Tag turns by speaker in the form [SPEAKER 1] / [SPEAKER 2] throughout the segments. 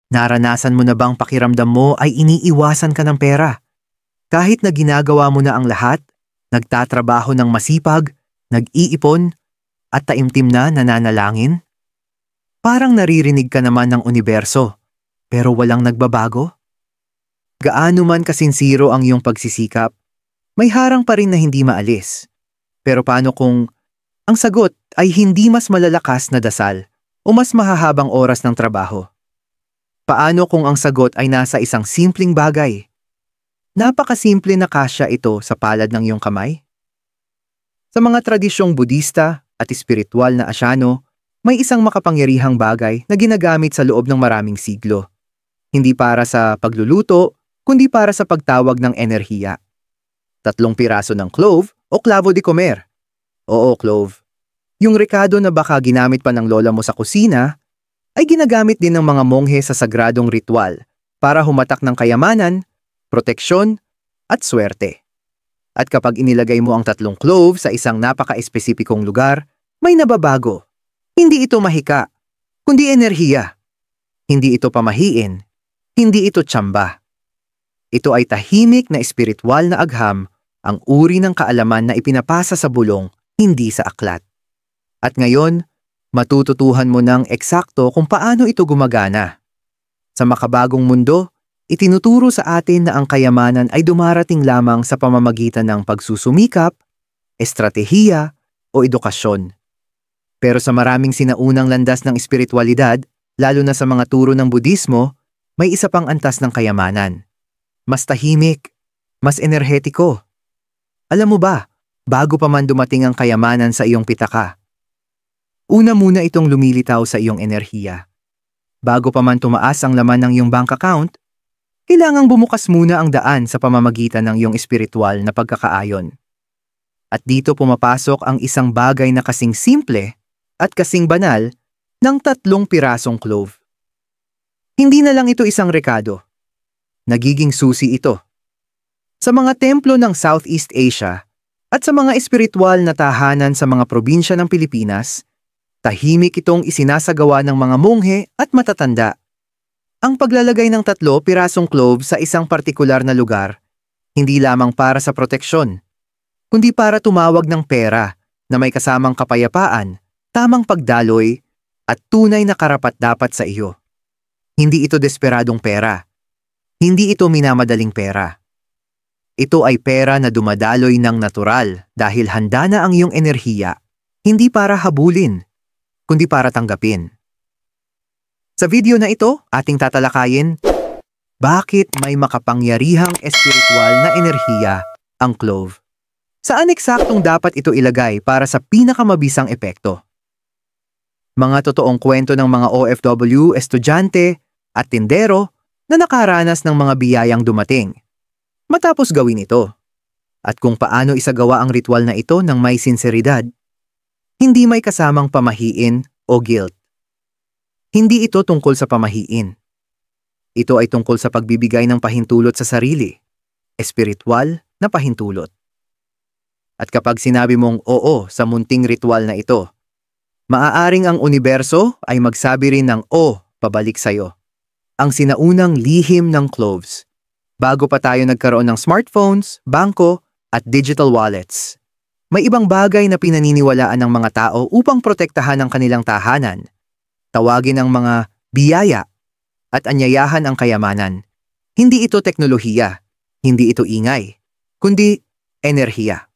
[SPEAKER 1] Naranasan mo na bang pakiramdam mo ay iniiwasan ka ng pera? Kahit na ginagawa mo na ang lahat, nagtatrabaho ng masipag, nag-iipon, at taimtim na nananalangin? Parang naririnig ka naman ng universo, pero walang nagbabago? Gaano man kasinsiro ang iyong pagsisikap, may harang pa rin na hindi maalis. Pero paano kung ang sagot ay hindi mas malalakas na dasal o mas mahahabang oras ng trabaho? Paano kung ang sagot ay nasa isang simpleng bagay? Napakasimple na kasya ito sa palad ng iyong kamay? Sa mga tradisyong Budista at espiritual na Asyano, may isang makapangyarihang bagay na ginagamit sa loob ng maraming siglo. Hindi para sa pagluluto, kundi para sa pagtawag ng enerhiya. 3 piraso ng clove o clavo de comer. Oo, clove. Yung rekado na baka ginamit pa ng lola mo sa kusina, ay ginagamit din ng mga monghe sa sagradong ritual para humatak ng kayamanan, proteksyon, at swerte. At kapag inilagay mo ang 3 clove sa isang napaka-espesipikong lugar, may nababago. Hindi ito mahika, kundi enerhiya. Hindi ito pamahiin, hindi ito tsamba. Ito ay tahimik na espiritual na agham, ang uri ng kaalaman na ipinapasa sa bulong, hindi sa aklat. At ngayon, matututuhan mo ng eksakto kung paano ito gumagana. Sa makabagong mundo, itinuturo sa atin na ang kayamanan ay dumarating lamang sa pamamagitan ng pagsusumikap, estratehiya o edukasyon. Pero sa maraming sinaunang landas ng espiritualidad, lalo na sa mga turo ng Budismo, may isa pang antas ng kayamanan. Mas tahimik, mas enerhetiko. Alam mo ba, bago pa man dumating ang kayamanan sa iyong pitaka, una muna itong lumilitaw sa iyong enerhiya. Bago pa man tumaas ang laman ng iyong bank account, kailangang bumukas muna ang daan sa pamamagitan ng iyong espiritual na pagkakaayon. At dito pumapasok ang isang bagay na kasing simple at kasing banal ng 3 pirasong clove. Hindi na lang ito isang rekado. Nagiging susi ito. Sa mga templo ng Southeast Asia at sa mga espiritual na tahanan sa mga probinsya ng Pilipinas, tahimik itong isinasagawa ng mga monghe at matatanda. Ang paglalagay ng 3 pirasong clove sa isang partikular na lugar, hindi lamang para sa proteksyon, kundi para tumawag ng pera na may kasamang kapayapaan, tamang pagdaloy, at tunay na karapat-dapat sa iyo. Hindi ito desperadong pera. Hindi ito minamadaling pera. Ito ay pera na dumadaloy ng natural dahil handa na ang iyong enerhiya, hindi para habulin, kundi para tanggapin. Sa video na ito, ating tatalakayin, bakit may makapangyarihang espiritual na enerhiya ang clove? Saan eksaktong dapat ito ilagay para sa pinakamabisang epekto? Mga totoong kwento ng mga OFW, estudyante, at tindero na nakaranas ng mga biyayang dumating matapos gawin ito. At kung paano isagawa ang ritual na ito ng may sinseridad, hindi may kasamang pamahiin o guilt. Hindi ito tungkol sa pamahiin. Ito ay tungkol sa pagbibigay ng pahintulot sa sarili, espiritual na pahintulot. At kapag sinabi mong oo sa munting ritual na ito, maaaring ang universo ay magsabi rin ng o pabalik sa'yo. Ang sinaunang lihim ng cloves, bago pa tayo nagkaroon ng smartphones, bangko, at digital wallets. May ibang bagay na pinaniniwalaan ng mga tao upang protektahan ang kanilang tahanan, tawagin ang mga biyaya, at anyayahan ang kayamanan. Hindi ito teknolohiya, hindi ito ingay, kundi enerhiya.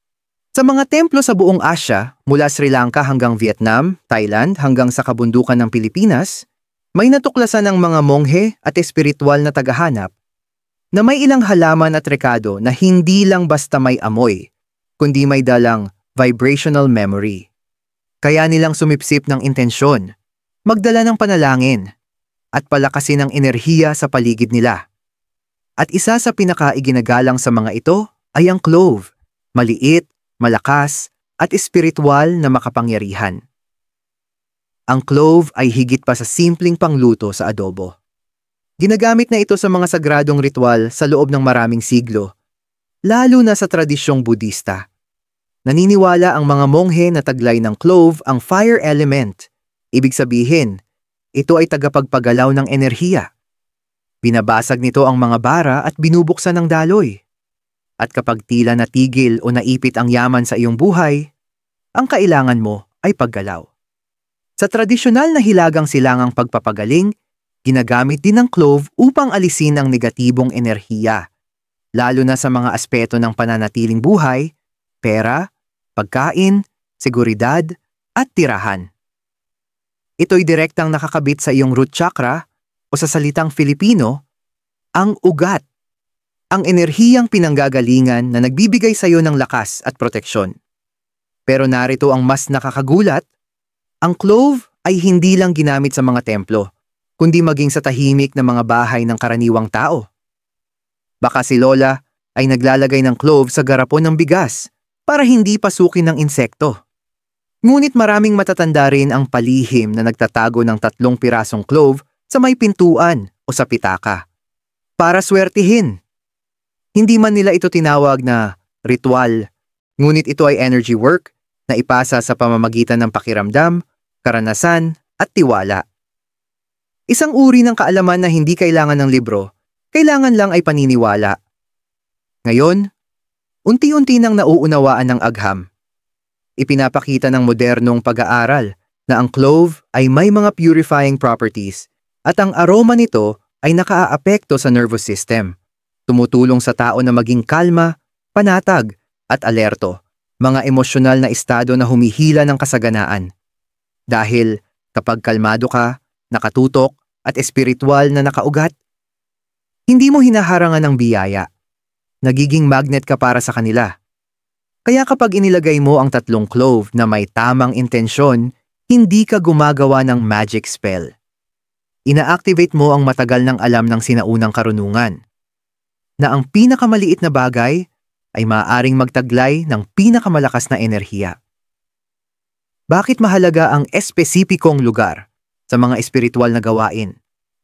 [SPEAKER 1] Sa mga templo sa buong Asya, mula Sri Lanka hanggang Vietnam, Thailand hanggang sa kabundukan ng Pilipinas, may natuklasan ng mga monghe at espiritual na tagahanap na may ilang halaman at rekado na hindi lang basta may amoy, kundi may dalang vibrational memory. Kaya nilang sumipsip ng intensyon, magdala ng panalangin, at palakasin ang enerhiya sa paligid nila. At isa sa pinakaiginagalang sa mga ito ay ang clove, maliit, malakas, at espiritual na makapangyarihan. Ang clove ay higit pa sa simpleng pangluto sa adobo. Ginagamit na ito sa mga sagradong ritual sa loob ng maraming siglo, lalo na sa tradisyong Budista. Naniniwala ang mga monghe na taglay ng clove ang fire element. Ibig sabihin, ito ay tagapagpagalaw ng enerhiya. Binabasag nito ang mga bara at binubuksan ng daloy. At kapag tila natigil o naipit ang yaman sa iyong buhay, ang kailangan mo ay paggalaw. Sa tradisyonal na hilagang silangang pagpapagaling, ginagamit din ang clove upang alisin ang negatibong enerhiya, lalo na sa mga aspeto ng pananatiling buhay, pera, pagkain, seguridad, at tirahan. Ito'y direktang nakakabit sa iyong root chakra o sa salitang Filipino, ang ugat, ang enerhiyang pinanggagalingan na nagbibigay sa iyo ng lakas at proteksyon. Pero narito ang mas nakakagulat, ang clove ay hindi lang ginamit sa mga templo, kundi maging sa tahimik na mga bahay ng karaniwang tao. Baka si Lola ay naglalagay ng clove sa garapon ng bigas para hindi pasukin ng insekto. Ngunit maraming matatanda rin ang palihim na nagtatago ng 3 pirasong clove sa may pintuan o sa pitaka. Para swertihin. Hindi man nila ito tinawag na ritual, ngunit ito ay energy work na ipasa sa pamamagitan ng pakiramdam, karanasan at tiwala. Isang uri ng kaalaman na hindi kailangan ng libro, kailangan lang ay paniniwala. Ngayon, unti-unti nang nauunawaan ng agham. Ipinapakita ng modernong pag-aaral na ang clove ay may mga purifying properties at ang aroma nito ay nakaaapekto sa nervous system, tumutulong sa tao na maging kalma, panatag at alerto, mga emosyonal na estado na humihila ng kasaganaan. Dahil kapag kalmado ka, nakatutok at espiritual na nakaugat, hindi mo hinaharangan ng biyaya. Nagiging magnet ka para sa kanila. Kaya kapag inilagay mo ang 3 clove na may tamang intensyon, hindi ka gumagawa ng magic spell. Ina-activate mo ang matagal ng alam ng sinaunang karunungan, na ang pinakamaliit na bagay ay maaaring magtaglay ng pinakamalakas na enerhiya. Bakit mahalaga ang espesipikong lugar sa mga espiritual na gawain,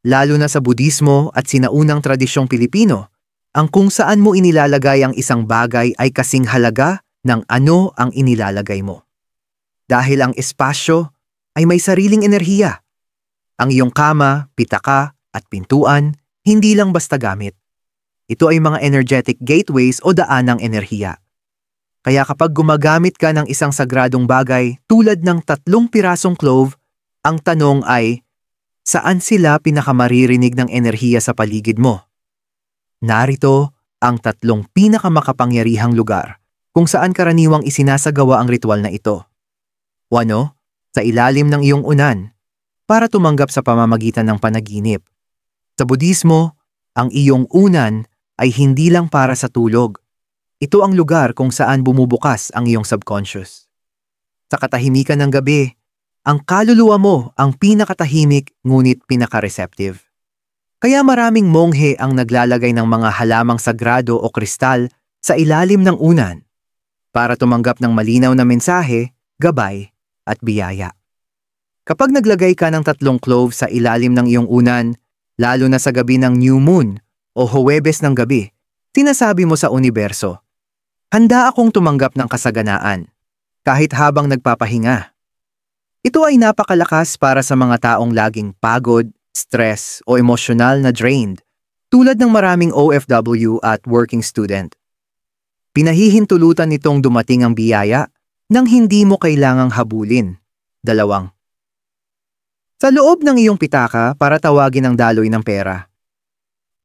[SPEAKER 1] lalo na sa Budismo at sinaunang tradisyong Pilipino, ang kung saan mo inilalagay ang isang bagay ay kasing halaga ng ano ang inilalagay mo. Dahil ang espasyo ay may sariling enerhiya. Ang iyong kama, pitaka at pintuan, hindi lang basta gamit. Ito ay mga energetic gateways o daan ng enerhiya. Kaya kapag gumagamit ka ng isang sagradong bagay tulad ng 3 pirasong clove, ang tanong ay, saan sila pinakamaririnig ng enerhiya sa paligid mo? Narito ang 3 pinakamakapangyarihang lugar kung saan karaniwang isinasagawa ang ritual na ito. 1. Sa ilalim ng iyong unan, para tumanggap sa pamamagitan ng panaginip. Sa Budismo, ang iyong unan ay hindi lang para sa tulog. Ito ang lugar kung saan bumubukas ang iyong subconscious. Sa katahimikan ng gabi, ang kaluluwa mo ang pinakatahimik ngunit pinaka-receptive. Kaya maraming monghe ang naglalagay ng mga halamang sagrado o kristal sa ilalim ng unan para tumanggap ng malinaw na mensahe, gabay at biyaya. Kapag naglagay ka ng 3 clove sa ilalim ng iyong unan, lalo na sa gabi ng new moon o Huwebes ng gabi, sinasabi mo sa universo, handa akong tumanggap ng kasaganaan, kahit habang nagpapahinga. Ito ay napakalakas para sa mga taong laging pagod, stress o emosyonal na drained, tulad ng maraming OFW at working student. Pinahihintulutan nitong dumating ang biyaya nang hindi mo kailangang habulin. 2. Sa loob ng iyong pitaka para tawagin ang daloy ng pera.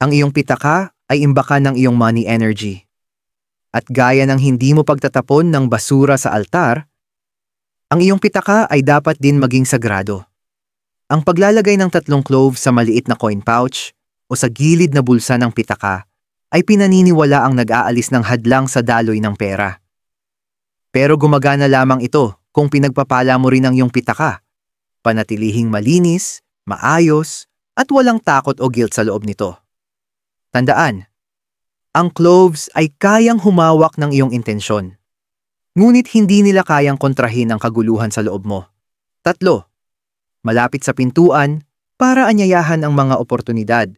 [SPEAKER 1] Ang iyong pitaka ay imbakan ng iyong money energy. At gaya ng hindi mo pagtatapon ng basura sa altar, ang iyong pitaka ay dapat din maging sagrado. Ang paglalagay ng 3 clove sa maliit na coin pouch o sa gilid na bulsa ng pitaka ay pinaniniwala ang nag-aalis ng hadlang sa daloy ng pera. Pero gumagana lamang ito kung pinagpapala mo rin ang iyong pitaka, panatilihing malinis, maayos, at walang takot o guilt sa loob nito. Tandaan, ang cloves ay kayang humawak ng iyong intensyon. Ngunit hindi nila kayang kontrahin ang kaguluhan sa loob mo. 3. Malapit sa pintuan para anyayahan ang mga oportunidad.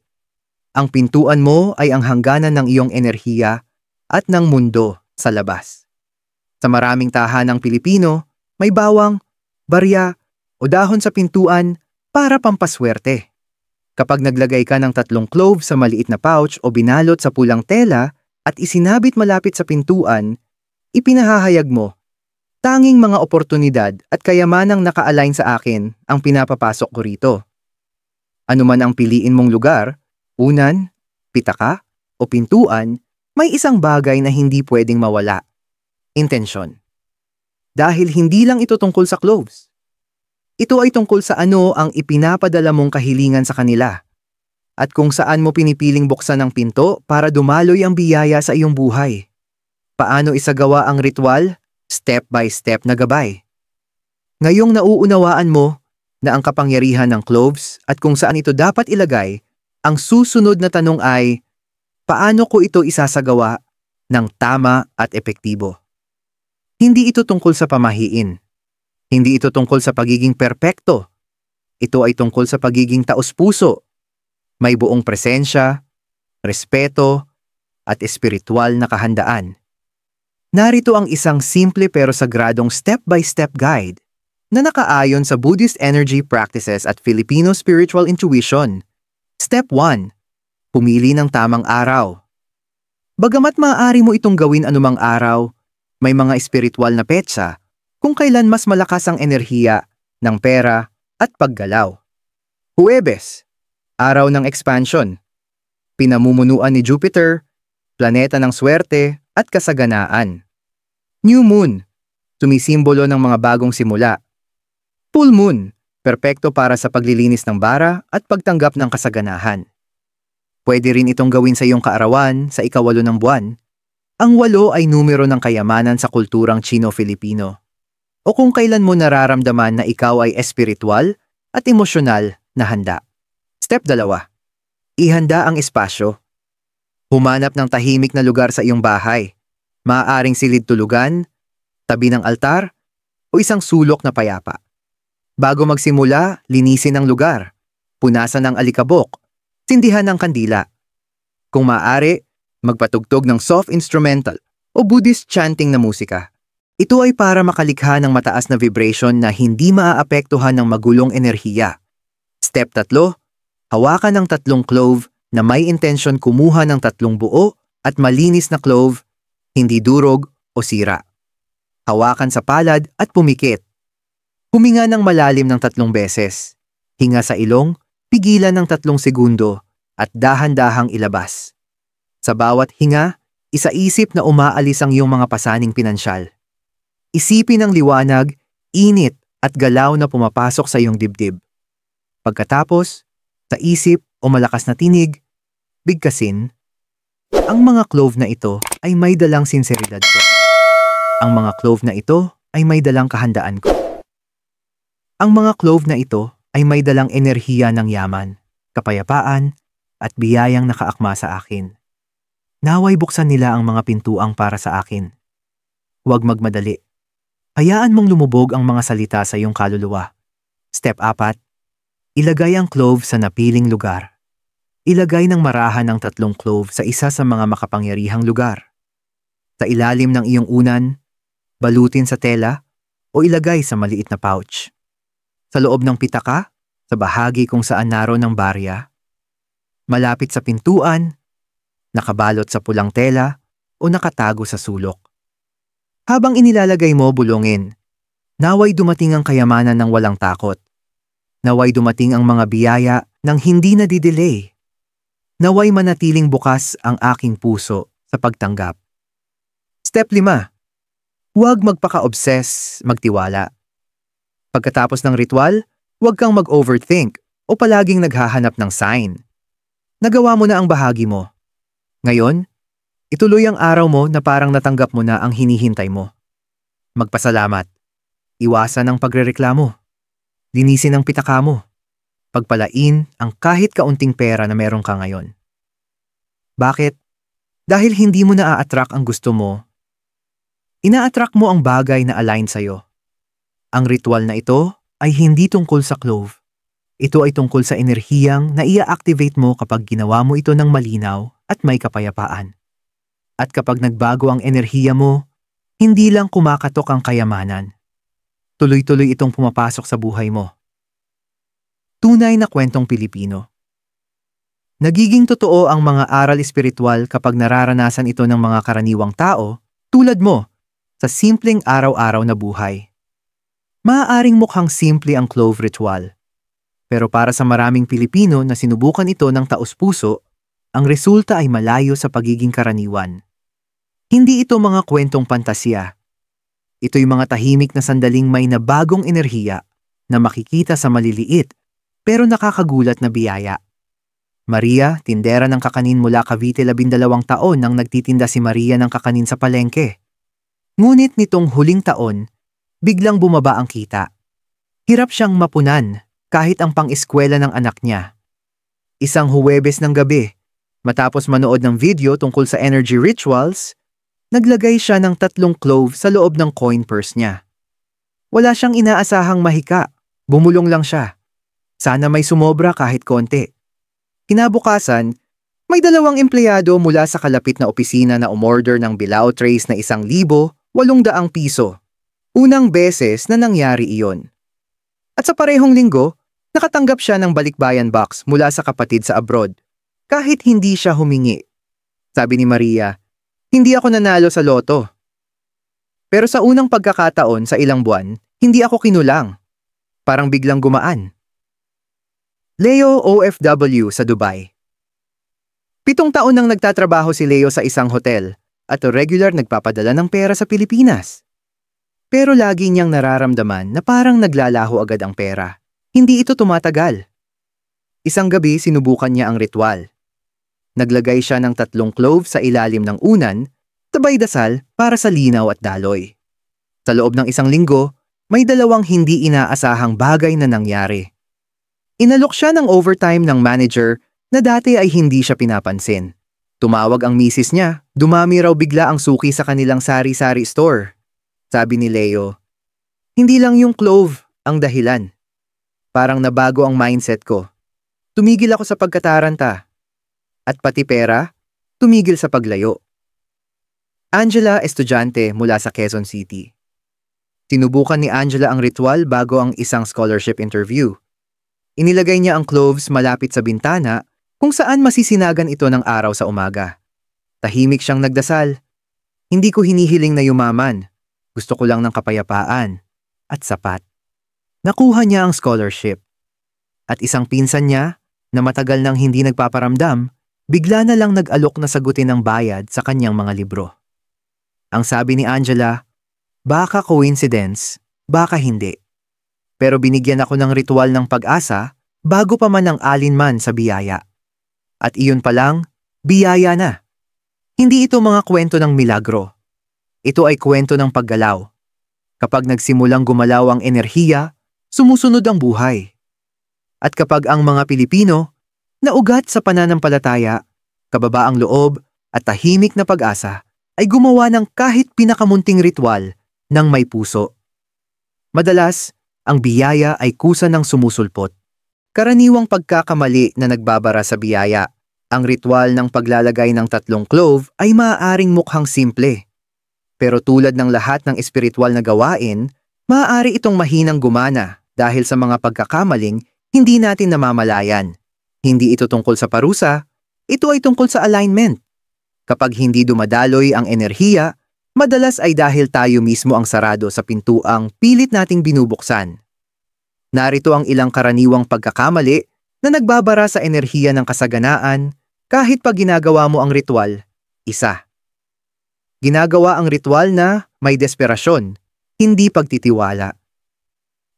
[SPEAKER 1] Ang pintuan mo ay ang hangganan ng iyong enerhiya at ng mundo sa labas. Sa maraming tahanang Pilipino, may bawang, barya o dahon sa pintuan para pampaswerte. Kapag naglagay ka ng 3 clove sa maliit na pouch o binalot sa pulang tela at isinabit malapit sa pintuan, ipinahahayag mo, tanging mga oportunidad at kayamanang naka-align sa akin ang pinapapasok ko rito. Ano man ang piliin mong lugar, unan, pitaka, o pintuan, may isang bagay na hindi pwedeng mawala. Intensyon. Dahil hindi lang ito tungkol sa cloves. Ito ay tungkol sa ano ang ipinapadala mong kahilingan sa kanila. At kung saan mo pinipiling buksan ang pinto para dumaloy ang biyaya sa iyong buhay. Paano isagawa ang ritual? Step by step na gabay. Ngayong nauunawaan mo na ang kapangyarihan ng cloves at kung saan ito dapat ilagay, ang susunod na tanong ay, paano ko ito isasagawa ng tama at epektibo? Hindi ito tungkol sa pamahiin. Hindi ito tungkol sa pagiging perpekto. Ito ay tungkol sa pagiging taos-puso. May buong presensya, respeto, at espiritual na kahandaan. Narito ang isang simple pero sagradong step-by-step guide na nakaayon sa Buddhist Energy Practices at Filipino Spiritual Intuition. Step 1. Pumili ng tamang araw. Bagamat maaari mo itong gawin anumang araw, may mga espiritual na petsa kung kailan mas malakas ang enerhiya ng pera at paggalaw. Huwebes, araw ng expansion. Pinamumunuan ni Jupiter, planeta ng swerte at kasaganaan. New Moon, sumisimbolo ng mga bagong simula. Full Moon, perpekto para sa paglilinis ng bara at pagtanggap ng kasaganahan. Pwede rin itong gawin sa iyong kaarawan sa ika-8 ng buwan. Ang 8 ay numero ng kayamanan sa kulturang Chino-Filipino. O kung kailan mo nararamdaman na ikaw ay espiritual at emosyonal na handa. Step 2. Ihanda ang espasyo. Humanap ng tahimik na lugar sa iyong bahay. Maaaring silid tulugan, tabi ng altar, o isang sulok na payapa. Bago magsimula, linisin ang lugar. Punasan ng alikabok. Sindihan ng kandila. Kung maaari, magpatugtog ng soft instrumental o Buddhist chanting na musika. Ito ay para makalikha ng mataas na vibration na hindi maaapektuhan ng magulong enerhiya. Step 3. Hawakan ng 3 clove na may intensyon kumuha ng 3 buo at malinis na clove, hindi durog o sira. Hawakan sa palad at pumikit. Huminga ng malalim ng 3 beses. Hinga sa ilong, pigilan ng 3 segundo at dahan-dahang ilabas. Sa bawat hinga, isaisip na umaalis ang iyong mga pasaning pinansyal. Isipin ang liwanag, init at galaw na pumapasok sa iyong dibdib. Pagkatapos, sa isip o malakas na tinig, bigkasin, ang mga clove na ito ay may dalang sinseridad ko. Ang mga clove na ito ay may dalang kahandaan ko. Ang mga clove na ito ay may dalang enerhiya ng yaman, kapayapaan, at biyayang nakaakma sa akin. Naway buksan nila ang mga pintuang para sa akin. Huwag magmadali. Hayaan mong lumubog ang mga salita sa iyong kaluluwa. Step 4. Ilagay ang clove sa napiling lugar. Ilagay ng marahan ng 3 clove sa isa sa mga makapangyarihang lugar. Sa ilalim ng iyong unan, balutin sa tela, o ilagay sa maliit na pouch. Sa loob ng pitaka, sa bahagi kung saan naroon ang barya. Malapit sa pintuan, nakabalot sa pulang tela, o nakatago sa sulok. Habang inilalagay mo bulongin, naway dumating ang kayamanan ng walang takot. Naway dumating ang mga biyaya ng hindi nadidelay. Naway manatiling bukas ang aking puso sa pagtanggap. Step 5. Huwag magpaka-obsess, magtiwala. Pagkatapos ng ritual, huwag kang mag-overthink o palaging naghahanap ng sign. Nagawa mo na ang bahagi mo. Ngayon, ituloy ang araw mo na parang natanggap mo na ang hinihintay mo. Magpasalamat. Iwasan ang pagrereklamo. Linisin ang pitaka mo. Pagpalain ang kahit kaunting pera na meron ka ngayon. Bakit? Dahil hindi mo na-attract ang gusto mo. Ina-attract mo ang bagay na align sa'yo. Ang ritual na ito ay hindi tungkol sa clove. Ito ay tungkol sa enerhiyang na ia-activate mo kapag ginawa mo ito ng malinaw at may kapayapaan. At kapag nagbago ang enerhiya mo, hindi lang kumakatok ang kayamanan. Tuloy-tuloy itong pumapasok sa buhay mo. Tunay na kwentong Pilipino. Nagiging totoo ang mga aral espiritual kapag nararanasan ito ng mga karaniwang tao, tulad mo, sa simpleng araw-araw na buhay. Maaaring mukhang simple ang clove ritual. Pero para sa maraming Pilipino na sinubukan ito ng taos-puso, ang resulta ay malayo sa pagiging karaniwan. Hindi ito mga kwentong pantasya. Ito'y mga tahimik na sandaling may nabagong enerhiya na makikita sa maliliit pero nakakagulat na biyaya. Maria, tindera ng kakanin mula Cavite, 12 taon nang nagtitinda si Maria ng kakanin sa palengke. Ngunit nitong huling taon, biglang bumaba ang kita. Hirap siyang mapunan kahit ang pang-eskwela ng anak niya. Isang Huwebes ng gabi, matapos manood ng video tungkol sa energy rituals, naglagay siya ng 3 clove sa loob ng coin purse niya. Wala siyang inaasahang mahika, bumulong lang siya. Sana may sumobra kahit konti. Kinabukasan, may 2 empleyado mula sa kalapit na opisina na umorder ng bilao trays na 1,800 piso. Unang beses na nangyari iyon. At sa parehong linggo, nakatanggap siya ng balikbayan box mula sa kapatid sa abroad, kahit hindi siya humingi. Sabi ni Maria, "Hindi ako nanalo sa loto." Pero sa unang pagkakataon sa ilang buwan, hindi ako kinulang. Parang biglang gumaan. Leo, OFW sa Dubai. 7 taon nang nagtatrabaho si Leo sa isang hotel at regular nagpapadala ng pera sa Pilipinas. Pero lagi niyang nararamdaman na parang naglalaho agad ang pera. Hindi ito tumatagal. Isang gabi sinubukan niya ang ritual. Naglagay siya ng 3 clove sa ilalim ng unan, sabay dasal para sa linaw at daloy. Sa loob ng 1 linggo, may 2 hindi inaasahang bagay na nangyari. Inalok siya ng overtime ng manager na dati ay hindi siya pinapansin. Tumawag ang misis niya, dumami raw bigla ang suki sa kanilang sari-sari store. Sabi ni Leo, "Hindi lang yung clove ang dahilan. Parang nabago ang mindset ko. Tumigil ako sa pagkataranta. At pati pera, tumigil sa paglayo." Angela, estudyante mula sa Quezon City. Sinubukan ni Angela ang ritual bago ang isang scholarship interview. Inilagay niya ang cloves malapit sa bintana kung saan masisinagan ito ng araw sa umaga. Tahimik siyang nagdasal. "Hindi ko hinihiling na yumaman. Gusto ko lang ng kapayapaan at sapat." Nakuha niya ang scholarship. At isang pinsan niya, na matagal nang hindi nagpaparamdam, bigla na lang nag-alok na sagutin ang bayad sa kanyang mga libro. Ang sabi ni Angela, "Baka coincidence, baka hindi. Pero binigyan ako ng ritual ng pag-asa bago pa man ang alinman sa biyaya. At iyon pa lang, biyaya na." Hindi ito mga kwento ng milagro. Ito ay kwento ng paggalaw. Kapag nagsimulang gumalaw ang enerhiya, sumusunod ang buhay. At kapag ang mga Pilipino, naugat sa pananampalataya, kababaang loob at tahimik na pag-asa, ay gumawa ng kahit pinakamunting ritual ng may puso. Madalas, ang biyaya ay kusa ng sumusulpot. Karaniwang pagkakamali na nagbabara sa biyaya. Ang ritual ng paglalagay ng 3 clove ay maaaring mukhang simple. Pero tulad ng lahat ng espiritual na gawain, maaari itong mahinang gumana dahil sa mga pagkakamaling hindi natin namamalayan. Hindi ito tungkol sa parusa, ito ay tungkol sa alignment. Kapag hindi dumadaloy ang enerhiya, madalas ay dahil tayo mismo ang sarado sa pintuang pilit nating binubuksan. Narito ang ilang karaniwang pagkakamali na nagbabara sa enerhiya ng kasaganaan kahit pag ginagawa mo ang ritual. 1. Ginagawa ang ritual na may desperasyon, hindi pagtitiwala.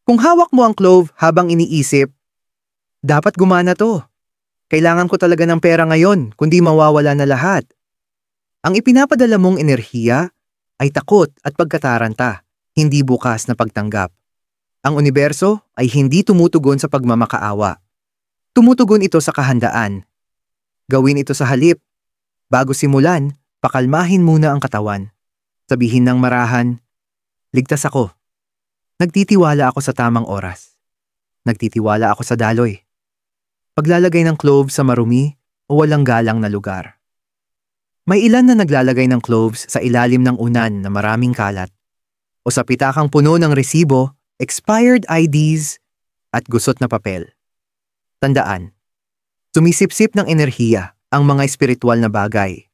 [SPEAKER 1] Kung hawak mo ang clove habang iniisip, "Dapat gumana to. Kailangan ko talaga ng pera ngayon, kundi mawawala na lahat." Ang ipinapadala mong enerhiya ay takot at pagkataranta, hindi bukas na pagtanggap. Ang universo ay hindi tumutugon sa pagmamakaawa. Tumutugon ito sa kahandaan. Gawin ito sa halip. Bago simulan, pakalmahin muna ang katawan. Sabihin ng marahan, "Ligtas ako. Nagtitiwala ako sa tamang oras. Nagtitiwala ako sa daloy." Paglalagay ng cloves sa marumi o walang galang na lugar. May ilan na naglalagay ng cloves sa ilalim ng unan na maraming kalat o sa pitakang puno ng resibo, expired IDs at gusot na papel. Tandaan, Sumisipsip ng enerhiya ang mga espiritual na bagay.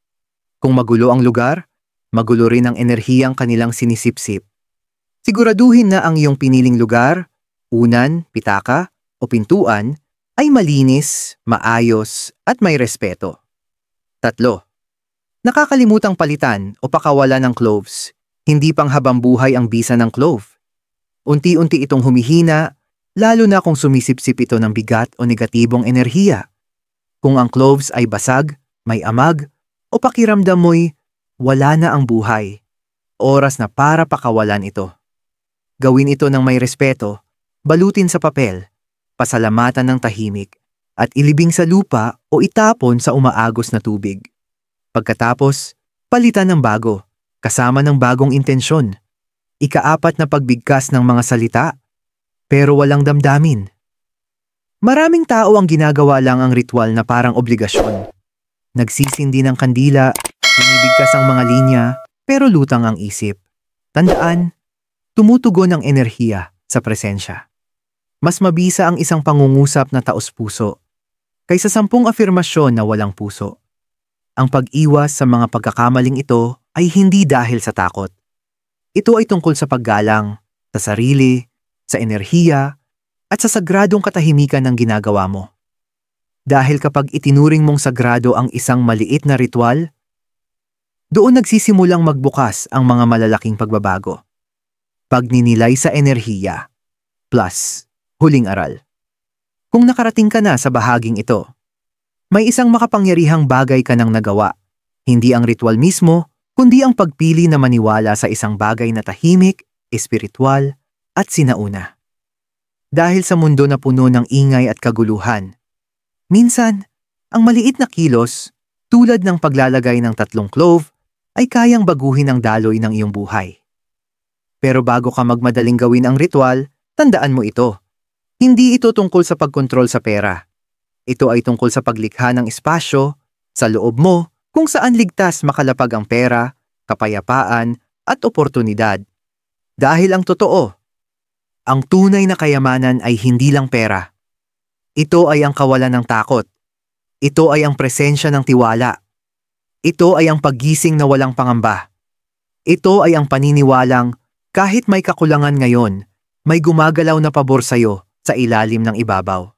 [SPEAKER 1] Kung magulo ang lugar, magulo rin ang enerhiyang kanilang sinisipsip. Siguraduhin na ang iyong piniling lugar, unan, pitaka, o pintuan ay malinis, maayos, at may respeto. 3. Nakakalimutang palitan o pakawalan ng cloves. Hindi pang habang buhay ang bisa ng clove. Unti-unti itong humihina, lalo na kung sumisipsip ito ng bigat o negatibong enerhiya. Kung ang cloves ay basag, may amag, o pakiramdam mo'y wala na ang buhay, oras na para pakawalan ito. Gawin ito ng may respeto, balutin sa papel, pasalamatan ng tahimik, at ilibing sa lupa o itapon sa umaagos na tubig. Pagkatapos, palitan ng bago, kasama ng bagong intensyon. 4 na pagbigkas ng mga salita, pero walang damdamin. Maraming tao ang ginagawa lang ang ritual na parang obligasyon. Nagsisindi ng kandila, binibigkas ang mga linya, pero lutang ang isip. Tandaan, tumutugon ang enerhiya sa presensya. Mas mabisa ang isang pangungusap na taos-puso kaysa 10 afirmasyon na walang puso. Ang pag-iwas sa mga pagkakamaling ito ay hindi dahil sa takot. Ito ay tungkol sa paggalang, sa sarili, sa enerhiya, at sa sagradong katahimikan ng ginagawa mo. Dahil kapag itinuring mong sagrado ang isang maliit na ritual, doon nagsisimulang magbukas ang mga malalaking pagbabago. Pagninilay sa enerhiya. Plus, huling aral. Kung nakarating ka na sa bahaging ito, may isang makapangyarihang bagay ka nang nagawa. Hindi ang ritual mismo, kundi ang pagpili na maniwala sa isang bagay na tahimik, espiritual, at sinauna. Dahil sa mundo na puno ng ingay at kaguluhan, minsan, ang maliit na kilos, tulad ng paglalagay ng 3 clove, ay kayang baguhin ang daloy ng iyong buhay. Pero bago ka magmadaling gawin ang ritual, tandaan mo ito. Hindi ito tungkol sa pagkontrol sa pera. Ito ay tungkol sa paglikha ng espasyo sa loob mo kung saan ligtas makalapag ang pera, kapayapaan, at oportunidad. Dahil ang totoo, ang tunay na kayamanan ay hindi lang pera. Ito ay ang kawalan ng takot. Ito ay ang presensya ng tiwala. Ito ay ang paggising na walang pangamba. Ito ay ang paniniwalang kahit may kakulangan ngayon, may gumagalaw na pabor sa'yo sa ilalim ng ibabaw.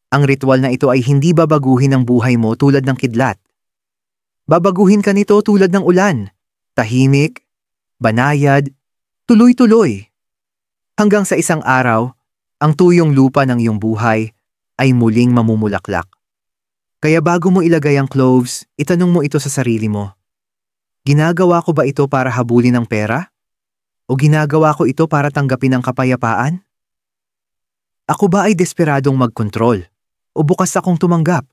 [SPEAKER 1] Ang ritual na ito ay hindi babaguhin ang buhay mo tulad ng kidlat. Babaguhin ka nito tulad ng ulan, tahimik, banayad, tuloy-tuloy. Hanggang sa isang araw, ang tuyong lupa ng iyong buhay ay muling mamumulaklak. Kaya bago mo ilagay ang cloves, itanong mo ito sa sarili mo. Ginagawa ko ba ito para habulin ang pera? O ginagawa ko ito para tanggapin ang kapayapaan? Ako ba ay desperadong magkontrol? O bukas akong tumanggap?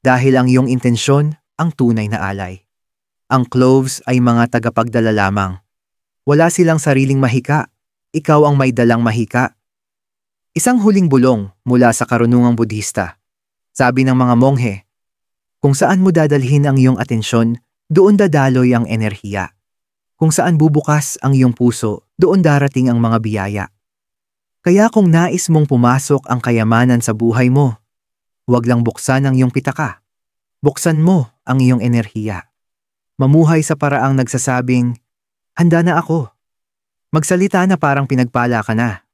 [SPEAKER 1] Dahil ang iyong intensyon ang tunay na alay. Ang cloves ay mga tagapagdala lamang. Wala silang sariling mahika. Ikaw ang may dalang mahika. Isang huling bulong mula sa karunungang Budhista. Sabi ng mga monghe, kung saan mo dadalhin ang iyong atensyon, doon dadaloy ang enerhiya. Kung saan bubukas ang iyong puso, doon darating ang mga biyaya. Kaya kung nais mong pumasok ang kayamanan sa buhay mo, huwag lang buksan ang iyong pitaka. Buksan mo ang iyong enerhiya. Mamuhay sa paraang nagsasabing, handa na ako. Magsalita na parang pinagpala ka na.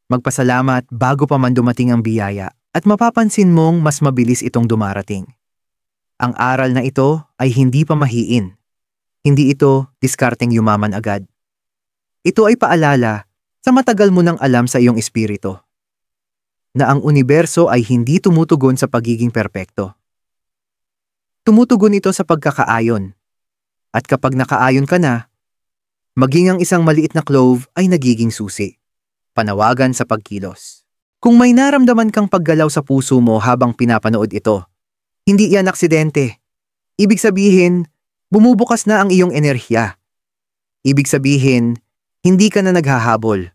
[SPEAKER 1] Magpasalamat bago pa man dumating ang biyaya at mapapansin mong mas mabilis itong dumarating. Ang aral na ito ay hindi pamahiin. Hindi ito diskarteng yumaman agad. Ito ay paalala sa matagal mo nang alam sa iyong espiritu na ang universo ay hindi tumutugon sa pagiging perpekto. Tumutugon ito sa pagkakaayon. At kapag nakaayon ka na, maging ang isang maliit na clove ay nagiging susi. Panawagan sa pagkilos. Kung may naramdaman kang paggalaw sa puso mo habang pinapanood ito, hindi yan aksidente. Ibig sabihin, bumubukas na ang iyong enerhiya. Ibig sabihin, hindi ka na naghahabol.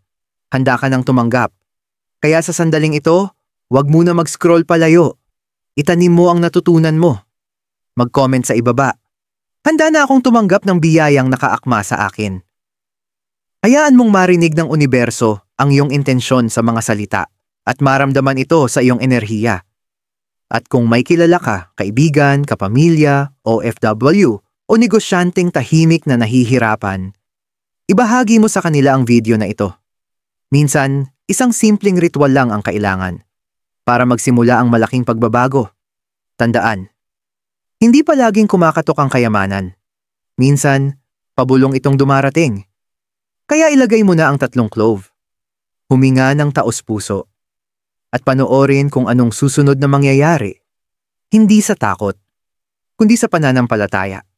[SPEAKER 1] Handa ka nang tumanggap. Kaya sa sandaling ito, huwag muna mag-scroll palayo. Itanim mo ang natutunan mo. Mag-comment sa ibaba. Handa na akong tumanggap ng biyayang nakaakma sa akin. Hayaan mong marinig ng universo ang iyong intensyon sa mga salita at maramdaman ito sa iyong enerhiya. At kung may kilala ka, kaibigan, kapamilya, OFW, o negosyanteng tahimik na nahihirapan, ibahagi mo sa kanila ang video na ito. Minsan, isang simpleng ritual lang ang kailangan para magsimula ang malaking pagbabago. Tandaan, hindi palaging kumakatok ang kayamanan. Minsan, pabulong itong dumarating. Kaya ilagay mo na ang 3 clove. Huminga ng taos-puso. At panoorin kung anong susunod na mangyayari. Hindi sa takot, kundi sa pananampalataya.